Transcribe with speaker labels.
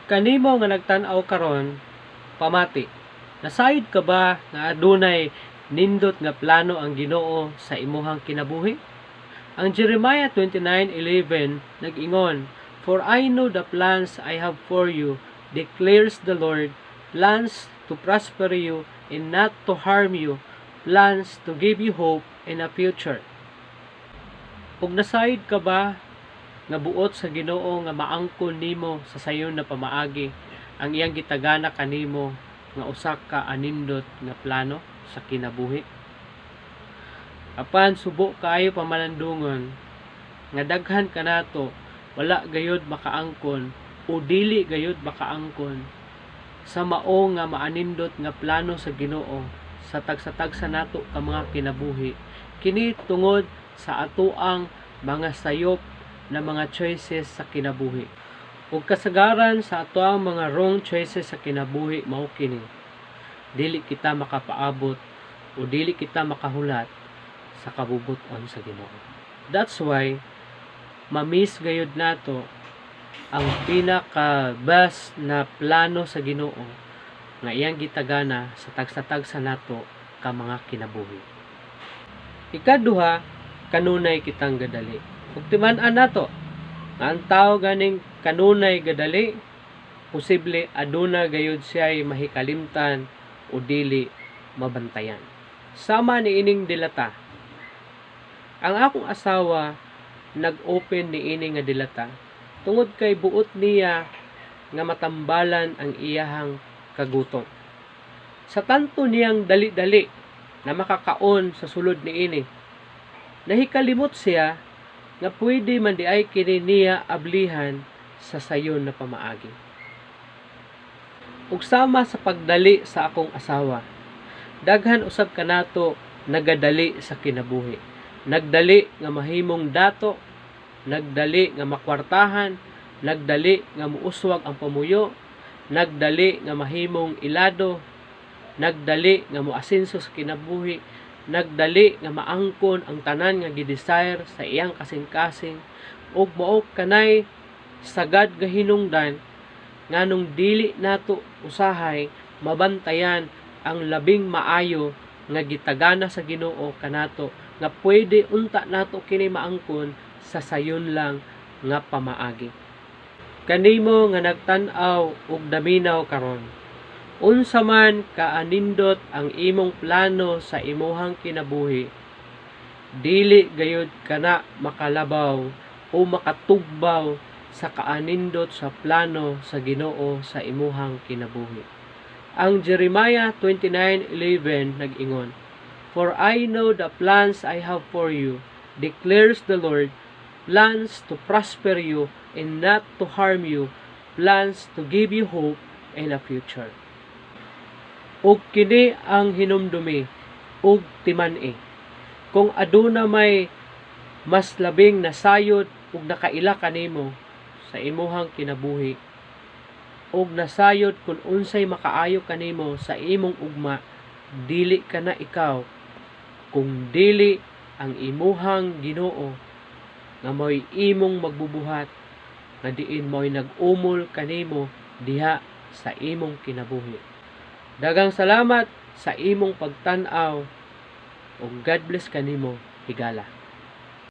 Speaker 1: Kanimo nga nagtan-aw karon, pamati. Nasayod ka ba nga adunay nindot nga plano ang Ginoo sa imuhang kinabuhi? Ang Jeremiah 29:11 nag-ingon, "For I know the plans I have for you, declares the Lord, plans to prosper you and not to harm you, plans to give you hope and a future." Ug nasayod ka ba nga buot sa Ginoo nga maangkon nimo sa sayon na pamaagi ang iyang gitagana kanimo nga usa ka anindot nga plano sa kinabuhi? Apan subo kaayo pamalandungon nga daghan kanato wala gayud makaangkon o dili gayud makaangkon sa mao nga maanindot nga plano sa Ginoo sa tagsa-tagsa nato ka mga kinabuhi, kini tungod sa atoang mga sayop na mga choices sa kinabuhi. Ug kasagaran sa atoang mga wrong choices sa kinabuhi mao kini: dili kita makapaabot o dili kita makahulat sa kabubot-on sa Ginoo. That's why mamiss gayud nato ang pinaka-best na plano sa Ginoo nga iyang gitagana sa tagsa-tagsa nato ka mga kinabuhi. Ikaduha, kanunay kitang gadali. Ug timan-an nato nga ang tao ganing kanunay gadali, posible aduna gayud siya'y mahikalimtan o dili mabantayan. Sama ni ining dilata. Ang akong asawa nag-open ni ini nga dilata tungod kay buot niya nga matambalan ang iyahang kagutom. Sa tanto niyang dali-dali na makakaon sa sulod ni ini, nahikalimot siya nga pwede man di ay kini niya ablihan sa sayon na pamaagi. Ug sama sa pagdali sa akong asawa, daghan usab kanato nagadali sa kinabuhi. Nagdali nga mahimong dato, nagdali nga makwartahan, nagdali nga muuswag ang pamuyo, nagdali nga mahimong ilado, nagdali nga moasenso sa kinabuhi, nagdali nga maangkon ang tanan nga gidesire sa iyang kasing-kasing, ug mao kanay sagad nga hinungdan nganong dili nato usahay mabantayan ang labing maayo nga gitagana sa Ginoo kanato nga pwede unta nato kini maangkon sa sayon lang nga pamaagi. Kanimo nga nagtan-aw ug daminaw karon, unsa man kaanindot ang imong plano sa imuhang kinabuhi, dili gayud kana makalabaw o makatugbaw sa kaanindot sa plano sa Ginoo sa imuhang kinabuhi. Ang Jeremiah 29:11 nag-ingon, "For I know the plans I have for you, declares the Lord, plans to prosper you and not to harm you, plans to give you hope and a future." Ug kini ang hinumdumi ug timan-i. Kung aduna may mas labing nasayod ug nakaila kanimo sa imuhang kinabuhi, ug nasayod kung unsay makaayo kanimo sa imong ugma, dili kana ikaw, kung dili ang imuhang Ginoo nga mo'y imong magbubuhat, nga diin mo'y nag-umol kanimo diha sa imong kinabuhi. Daghang salamat sa imong pagtan-aw ug God bless kanimo higala.